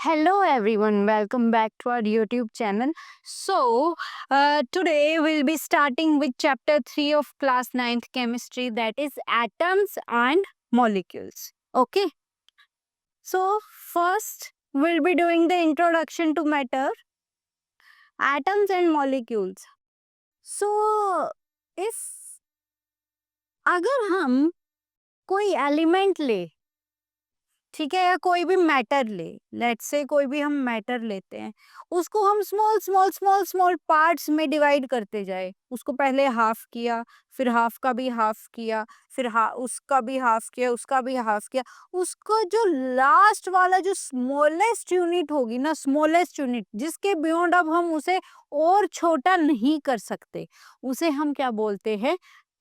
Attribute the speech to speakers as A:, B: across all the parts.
A: Hello everyone, welcome back to our YouTube channel. Today we'll be starting with chapter 3 of class 9th chemistry, that is atoms and molecules. Okay, so first we'll be doing the introduction to matter, atoms and molecules. So इस अगर हम कोई element ले, ठीक है, या कोई भी मैटर ले, लेट्स से कोई भी हम मैटर लेते हैं, उसको हम small small small small parts में डिवाइड करते जाए, उसको पहले हाफ किया, फिर हाफ का भी हाफ किया, फिर उसका भी हाफ किया, उसका भी हाफ किया, उसको जो लास्ट वाला जो स्मॉलेस्ट यूनिट होगी ना, स्मॉलेस्ट यूनिट जिसके बियॉन्ड अब हम उसे और छोटा नहीं कर सकते, उसे हम क्या बोलते हैं?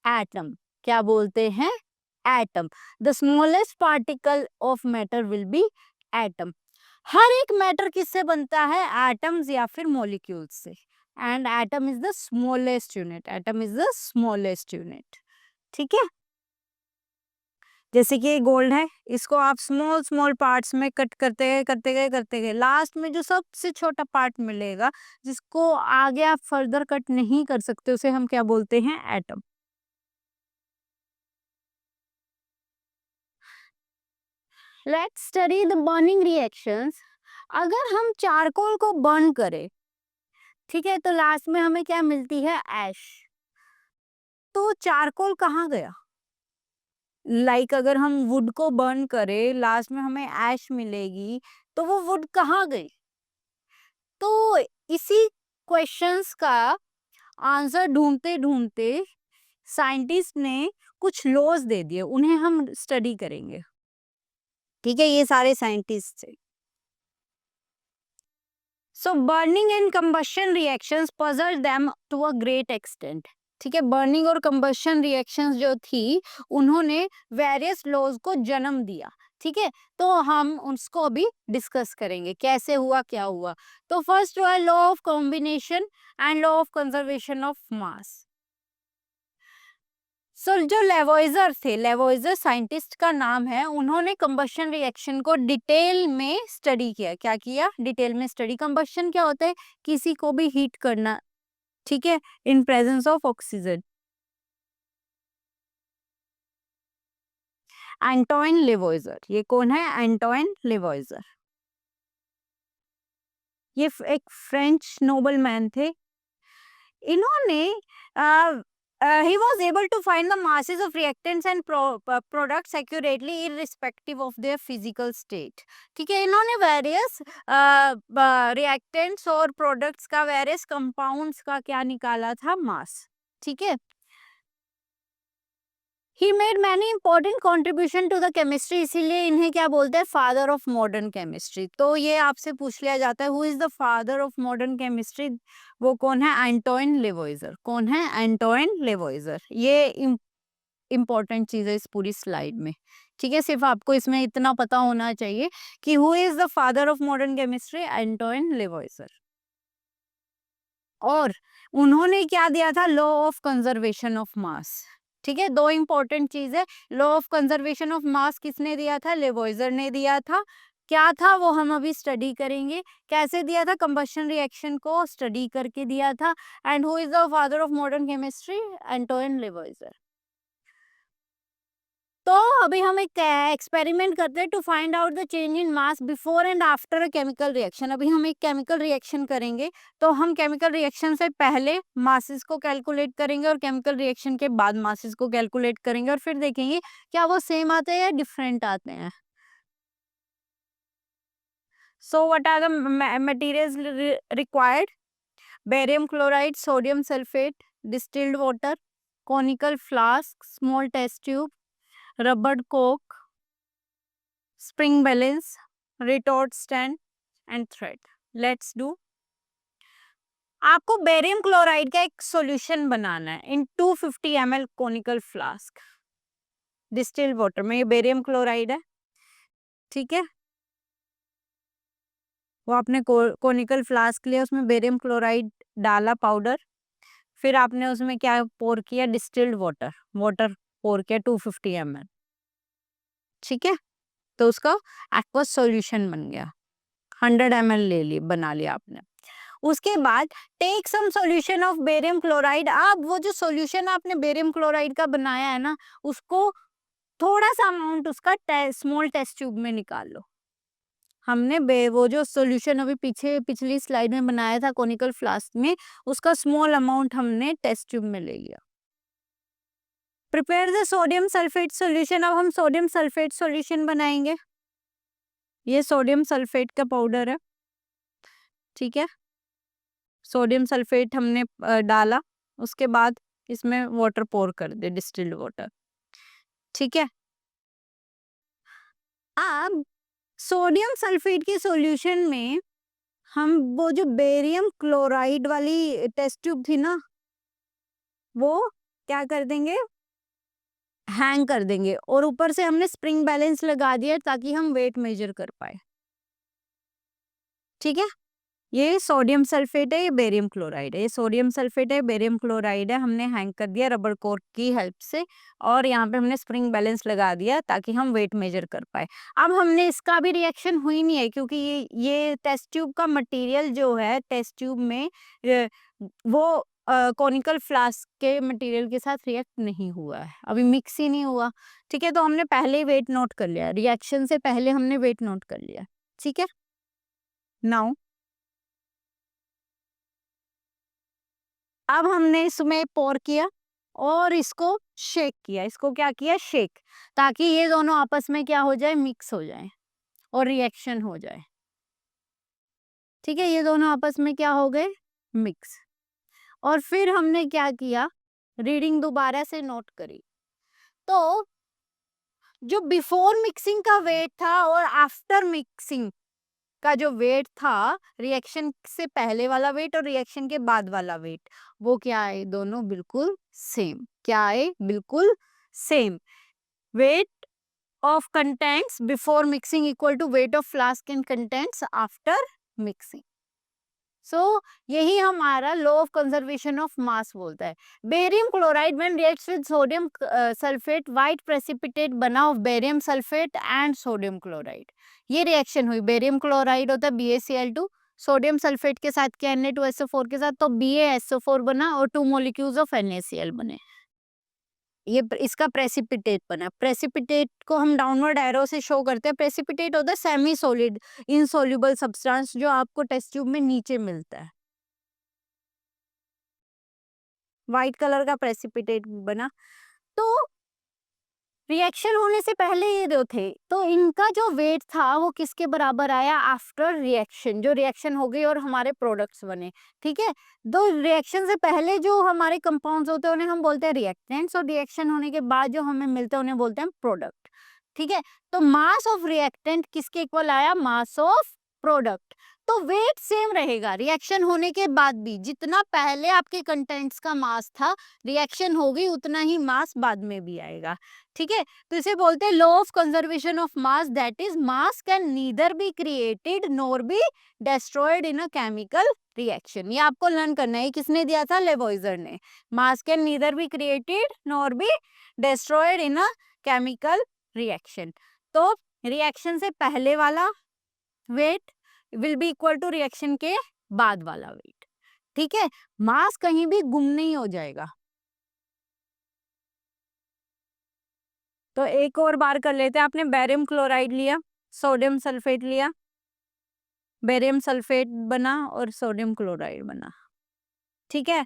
A: एटम। क्या बोलते हैं? Atom. The smallest particle of matter will be atom. हर एक मैटर किससे बनता है? एटम्स या फिर मॉलिक्यूल्स से। And atom is the smallest unit. Atom is the smallest unit. ठीक है, जैसे कि ये गोल्ड है, इसको आप स्मॉल स्मॉल पार्ट्स में कट करते गए लास्ट में जो सबसे छोटा पार्ट मिलेगा, जिसको आगे आप फर्दर कट नहीं कर सकते, उसे हम क्या बोलते हैं? Atom. Let's study the burning reactions. अगर हम चारकोल को बर्न करें, ठीक है, तो लास्ट में हमें क्या मिलती है? ऐश। तो चारकोल कहाँ गया? अगर हम वुड को बर्न करें, लास्ट में हमें ऐश मिलेगी, तो वो वुड कहाँ गई? तो इसी क्वेश्चंस का आंसर ढूंढते ढूंढते साइंटिस्ट ने कुछ लॉज दे दिए, उन्हें हम स्टडी करेंगे। ठीक है, ये सारे साइंटिस्ट थे। So burning and combustion reactions puzzle them to a great extent. ठीक है, बर्निंग और कंबशन रिएक्शंस जो थी, उन्होंने वेरियस लॉज को जन्म दिया। ठीक है, तो हम उसको अभी डिस्कस करेंगे, कैसे हुआ, क्या हुआ। तो फर्स्ट हुआ law of combination and law of conservation of mass. So जो लेवोइजर थे, लेवोइजर साइंटिस्ट का नाम है, उन्होंने कंबशन रिएक्शन को डिटेल में स्टडी किया। क्या किया? डिटेल में स्टडी। कंबशन क्या होता है? किसी को भी हीट करना, ठीक है, in presence of oxygen. Antoine Lavoisier, ये कौन है? Antoine Lavoisier. ये एक फ्रेंच नोबल मैन थे। इन्होंने he was able to find the masses of reactants and products accurately irrespective of their physical state। ठीक है, इन्होंने वेरियस रिएक्टेंट्स और प्रोडक्ट्स का, वेरियस कंपाउंड्स का क्या निकाला था? मास। ठीक है, he made many important contribution to the chemistry, इसीलिए इन्हें क्या बोलते हैं? Father of modern chemistry. तो ये आपसे पूछ लिया जाता है, who is the father of modern chemistry? वो कौन है? Antoine Lavoisier. कौन है? Antoine Lavoisier. ये इंपॉर्टेंट चीज है इस पूरी स्लाइड में। ठीक है, सिर्फ आपको इसमें इतना पता होना चाहिए कि who is the father of modern chemistry? Antoine Lavoisier. और उन्होंने क्या दिया था? Law of conservation of mass. ठीक है, दो इंपॉर्टेंट चीज है। Law of conservation of mass किसने दिया था? लेवोइजर ने दिया था। क्या था वो हम अभी स्टडी करेंगे। कैसे दिया था? कंबशन रिएक्शन को स्टडी करके दिया था। And who is the father of modern chemistry? Antoine Lavoisier. तो अभी हम एक एक्सपेरिमेंट करते हैं to find out the change in mass before and after a chemical reaction. अभी हम एक केमिकल रिएक्शन करेंगे, तो हम केमिकल रिएक्शन से पहले मासेस को कैलकुलेट करेंगे और केमिकल रिएक्शन के बाद मासेस को कैलकुलेट करेंगे, और फिर देखेंगे क्या वो सेम आते हैं या डिफरेंट आते हैं। So what are the materials required? Barium chloride, sodium sulphate, distilled water, conical flask, small test tube, rubber cork, spring balance, retort stand and thread. Let's do। आपको बेरियम क्लोराइड का एक solution बनाना है इन 250 ml conical flask distilled water में। ये barium chloride है, ठीक है, वो आपने कोनिकल फ्लास्क लिया, उसमें बेरियम क्लोराइड डाला पाउडर, फिर आपने उसमें क्या पोर किया? डिस्टिल्ड वाटर, वाटर पोर किया 250 ml। ठीक है, तो उसका एक्वस सॉल्यूशन बन गया। 100 ml ले लिए, बना लिया आपने। उसके बाद take some solution of barium chloride. आप वो जो सॉल्यूशन आपने बेरियम क्लोराइड का बनाया है ना, उसको थोड़ा सा अमाउंट उसका स्मॉल टेस्ट ट्यूब में निकाल लो। हमने वो जो सॉल्यूशन अभी पीछे पिछली स्लाइड में बनाया था कोनिकल फ्लास्क में, उसका स्मॉल अमाउंट हमने टेस्ट ट्यूब में ले लिया। Prepare the sodium sulphate solution. अब हम सोडियम सल्फेट सॉल्यूशन बनाएंगे। ये सोडियम सल्फेट का पाउडर है, ठीक है। सोडियम सल्फेट हमने डाला, उसके बाद इसमें वाटर पोर कर दे, डिस्टिल्ड वाटर, ठीक है। अब सोडियम सल्फेट के सॉल्यूशन में हम वो जो बेरियम क्लोराइड वाली टेस्ट ट्यूब थी ना, वो क्या कर देंगे, हैंग कर देंगे, और ऊपर से हमने स्प्रिंग बैलेंस लगा दिया ताकि हम वेट मेजर कर पाए, ठीक है। ये सोडियम सल्फेट है, ये बेरियम क्लोराइड है। ये सोडियम सल्फेट है, बेरियम क्लोराइड है, हमने हैंग कर दिया रबर कोर्क की हेल्प से, और यहाँ पे हमने स्प्रिंग बैलेंस लगा दिया ताकि हम वेट मेजर कर पाए। अब हमने इसका भी रिएक्शन हुई नहीं है, क्योंकि ये टेस्ट ट्यूब का मटेरियल जो है टेस्ट ट्यूब में वो कोनिकल फ्लास्क के मटेरियल के साथ रिएक्ट नहीं हुआ है, अभी मिक्स ही नहीं हुआ, ठीक है। तो हमने पहले ही वेट नोट कर लिया, रिएक्शन से पहले हमने वेट नोट कर लिया, ठीक है। नाउ अब हमने इसमें पोर किया और इसको शेक किया। इसको क्या किया, शेक, ताकि ये दोनों आपस में क्या हो जाए, मिक्स हो जाए और रिएक्शन हो जाए, ठीक है। ये दोनों आपस में क्या हो गए, मिक्स। और फिर हमने क्या किया, रीडिंग दोबारा से नोट करी। तो जो बिफोर मिक्सिंग का वेट था और आफ्टर मिक्सिंग का जो वेट था, रिएक्शन से पहले वाला वेट और रिएक्शन के बाद वाला वेट, वो क्या है, दोनों बिल्कुल सेम। क्या है, बिल्कुल same. Weight of contents before mixing equal to weight of flask and contents after mixing. So यही हमारा law of conservation of mass बोलता है। Barium chloride when reacts with sodium sulphate, white precipitate बना of barium sulphate and sodium chloride. ये reaction हुई, barium chloride होता है BaCl2, sodium sulphate के साथ क्या Na2SO4 के साथ, तो BaSO4 बना और 2 मॉलिक्यूल्स ऑफ NaCl बने। ये इसका प्रेसिपिटेट बना। प्रेसिपिटेट को हम डाउनवर्ड एरो से शो करते हैं। प्रेसिपिटेट होता है सेमी सॉलिड इनसॉल्युबल सब्सटेंस जो आपको टेस्ट ट्यूब में नीचे मिलता है। व्हाइट कलर का प्रेसिपिटेट बना। तो रिएक्शन होने से पहले ये जो थे, तो इनका जो वेट था वो किसके बराबर आया, आफ्टर रिएक्शन, जो रिएक्शन हो गई और हमारे प्रोडक्ट्स बने, ठीक है। तो रिएक्शन से पहले जो हमारे कंपाउंड्स होते हैं उन्हें हम बोलते हैं रिएक्टेंट्स, और रिएक्शन होने के बाद जो हमें मिलते हैं उन्हें बोलते हैं प्रोडक्ट, ठीक है। तो मास ऑफ रिएक्टेंट किसके इक्वल आया, मास ऑफ प्रोडक्ट। तो वेट सेम रहेगा रिएक्शन होने के बाद भी, जितना पहले आपके कंटेंट्स का मास था, रिएक्शन होगी उतना ही मास बाद में भी आएगा, ठीक है। तो इसे बोलते हैं law of conservation of mass, that is mass can neither be created nor be destroyed in a chemical reaction. ये आपको लर्न करना है, किसने दिया था, लेवॉइजर ने। Mass can neither be created nor be destroyed in a chemical reaction. तो reaction से पहले वाला weight will be equal to reaction के बाद वाला वेट, ठीक है। मास कहीं भी गुम नहीं हो जाएगा। तो एक और बार कर लेते हैं। आपने बेरियम क्लोराइड लिया, सोडियम सल्फेट लिया, बेरियम सल्फेट बना और सोडियम क्लोराइड बना, ठीक है।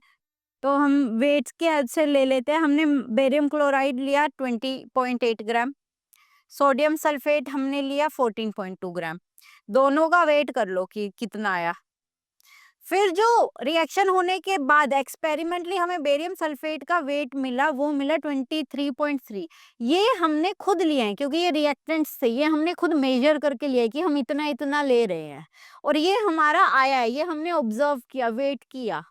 A: तो हम वेट्स के हेल्प से ले लेते हैं। हमने बेरियम क्लोराइड लिया 20.8 ग्राम, सोडियम सल्फेट हमने लिया 14.2 ग्राम। दोनों का वेट कर लो कि कितना आया। फिर जो रिएक्शन होने के बाद एक्सपेरिमेंटली हमें बेरियम सल्फेट का वेट मिला, वो मिला 23.3। ये हमने खुद लिए हैं, क्योंकि ये रिएक्टेंट्स से, ये हमने खुद मेजर करके लिया है कि हम इतना इतना ले रहे हैं, और ये हमारा आया है, ये हमने ऑब्जर्व किया, वेट किया,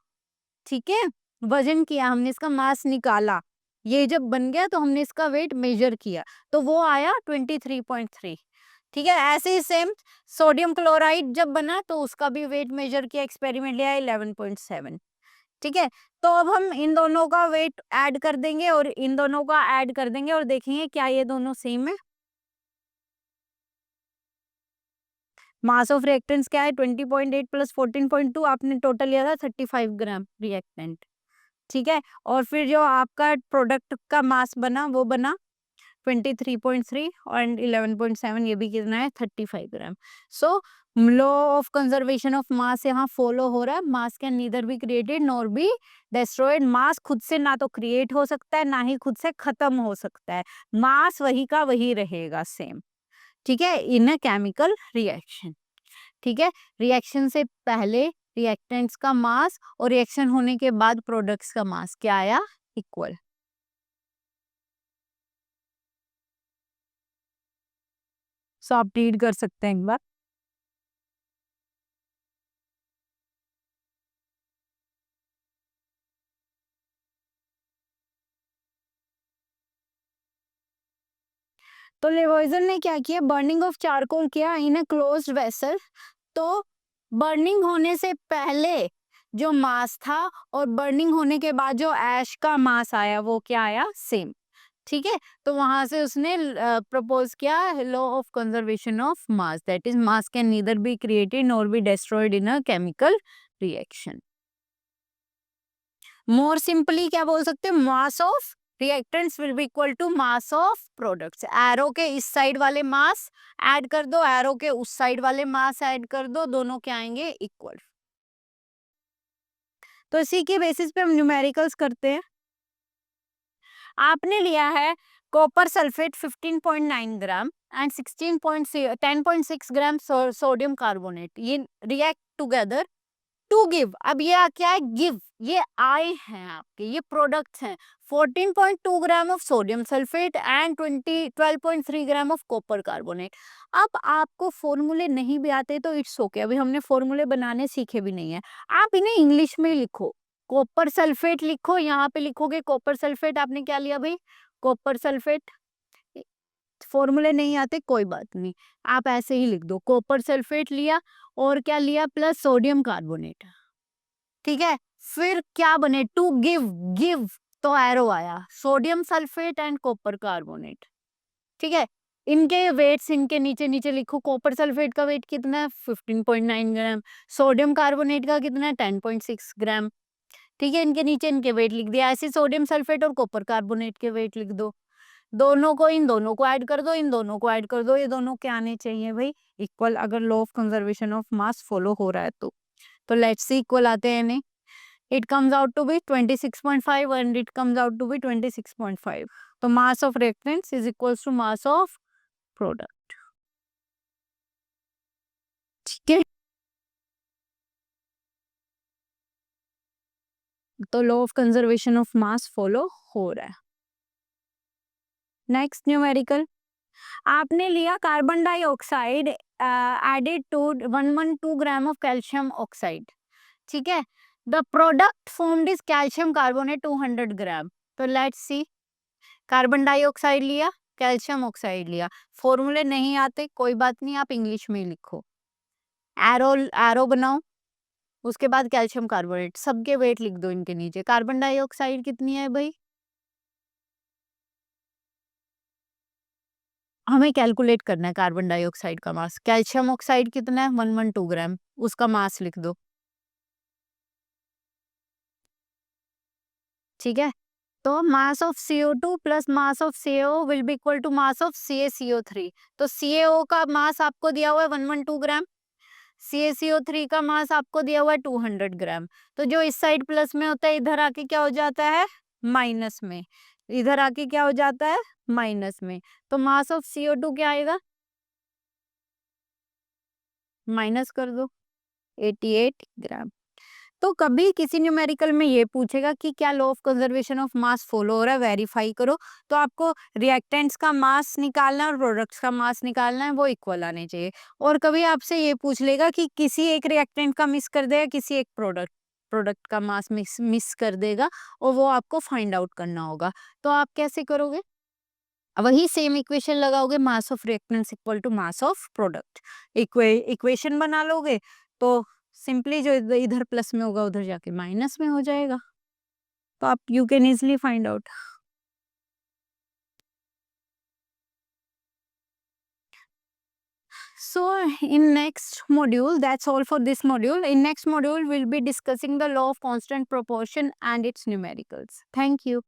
A: ठीक है, वजन किया, हमने इसका मास निकाला। ये जब बन गया तो हमने इसका वेट मेजर किया, तो वो आया 23.3, ठीक है। ऐसे ही सेम सोडियम क्लोराइड जब बना तो उसका भी वेट मेजर किया, एक्सपेरिमेंट लिया 11.7, ठीक है। तो अब हम इन दोनों का वेट ऐड कर देंगे और इन दोनों का ऐड कर देंगे और देखेंगे क्या ये दोनों सेम है। मास ऑफ रिएक्टेंट्स क्या है 20.8 प्लस 14.2, आपने टोटल लिया था 35 ग्राम रिएक्टेंट, ठीक है। और फिर जो आपका प्रोडक्ट का मास बना वो बना 23.3 और 11.7, ये भी कितना है 35 gram. So law of conservation of mass यहाँ फॉलो हो रहा है। Mass can neither be created nor be destroyed. Mass खुद से ना तो क्रिएट हो सकता है ना ही खुद से खत्म हो सकता है, मास वही का वही रहेगा सेम, ठीक है, इन अ केमिकल रिएक्शन, ठीक है। रिएक्शन से पहले रिएक्टेंट्स का मास और रिएक्शन होने के बाद प्रोडक्ट्स का मास क्या आया, इक्वल। सो आप रीड कर सकते हैं एक बार। तो लेवोइजर ने क्या किया, बर्निंग ऑफ चारकोल किया इन अ क्लोज्ड वेसल। तो बर्निंग होने से पहले जो मास था और बर्निंग होने के बाद जो ऐश का मास आया वो क्या आया, सेम, ठीक है। तो वहां से उसने प्रपोज किया law of conservation of mass, that is mass can neither be created nor be destroyed in a chemical reaction. More simply क्या बोल सकते हैं, mass of reactants will be equal to mass of products. Arrow के इस side वाले मास add कर दो, arrow के उस साइड वाले मास ऐड कर दो, दोनों क्या आएंगे, इक्वल। तो इसी के बेसिस पे हम न्यूमेरिकल्स करते हैं। आपने लिया है copper sulphate 15.9 gram and 10.6 gram sodium carbonate, ये रिएक्ट टुगेदर टू गिव। अब ये क्या है, गिव, ये आए हैं आपके, ये प्रोडक्ट्स हैं 14.2 gram of sodium sulphate and 12.3 gram of copper carbonate. अब आपको फॉर्मूले नहीं भी आते तो इट्स ओके, अभी हमने फॉर्मूले बनाने सीखे भी नहीं है, आप इन्हें इंग्लिश में लिखो। कॉपर सल्फेट लिखो, यहाँ पे लिखोगे कॉपर सल्फेट, आपने क्या लिया भाई, कॉपर सल्फेट। फॉर्मूले नहीं आते कोई बात नहीं, आप ऐसे ही लिख दो, कॉपर सल्फेट लिया और क्या लिया, प्लस सोडियम कार्बोनेट, ठीक है। फिर क्या बने, टू गिव, गिव तो एरो आया, sodium sulphate and copper carbonate, ठीक है। इनके वेट्स इनके नीचे नीचे लिखो, कॉपर सल्फेट का वेट कितना है 15.9 ग्राम, सोडियम कार्बोनेट का कितना है 10.6 ग्राम, ठीक है। इनके नीचे इनके वेट लिख दिया, ऐसे सोडियम सल्फेट और कॉपर कार्बोनेट के वेट लिख दो, दोनों को इन दोनों को ऐड कर दो, इन दोनों को ऐड कर दो, ये दोनों क्या आने चाहिए भाई, इक्वल, अगर law of conservation of mass follow हो रहा है तो लेट्स सी इक्वल आते हैं नहीं। It comes out to be 26.5 and it comes out to be 26.5. तो mass of reactants is equals to mass of product. ठीक है, तो law of conservation of mass follow हो रहा है। नेक्स्ट न्यूमेरिकल, आपने लिया carbon dioxide added to 112 gram of calcium oxide, ठीक है। The product formed is calcium carbonate 200 gram. तो लेट्स सी, कार्बन डाइऑक्साइड लिया, कैल्शियम ऑक्साइड लिया, फॉर्मूले नहीं आते कोई बात नहीं, आप इंग्लिश में ही लिखो, एरो एरो बनाओ, उसके बाद कैल्शियम कार्बोनेट, सबके वेट लिख दो इनके नीचे। कार्बन डाइऑक्साइड कितनी है भाई, हमें कैलकुलेट करना है कार्बन डाइऑक्साइड का मास, कैल्शियम ऑक्साइड कितना है 112 ग्राम, उसका मास लिख दो, ठीक है। तो mass of CO2 plus mass of CaO will be equal to mass of CaCO3। तो CaO का मास आपको दिया हुआ है 112 ग्राम, CaCO3 का मास आपको दिया हुआ है 200 ग्राम। तो जो इस साइड प्लस में होता है इधर आके क्या हो जाता है माइनस में, इधर आके क्या हो जाता है माइनस में। तो मास ऑफ CO2 क्या आएगा, माइनस कर दो 88 ग्राम। तो कभी किसी न्यूमेरिकल में ये पूछेगा कि क्या law of conservation of mass follow हो रहा है, वेरीफाई करो, तो आपको रिएक्टेंट्स का मास निकालना है और प्रोडक्ट्स का मास निकालना है, वो इक्वल आने चाहिए। और कभी आपसे ये पूछ लेगा कि किसी एक रिएक्टेंट का मिस कर देगा, किसी एक प्रोडक्ट प्रोडक्ट का मास मिस कर देगा, और वो आपको फाइंड आउट करना होगा। तो आप कैसे करोगे, वही सेम इक्वेशन लगाओगे, mass of reactants equal to mass of product, equation बना लोगे, तो सिंपली जो इधर प्लस में होगा उधर जाके माइनस में हो जाएगा। तो आप you can easily find out. So in next module, that's all for this module. In next module, we'll be discussing the law of constant proportion and its numericals. Thank you.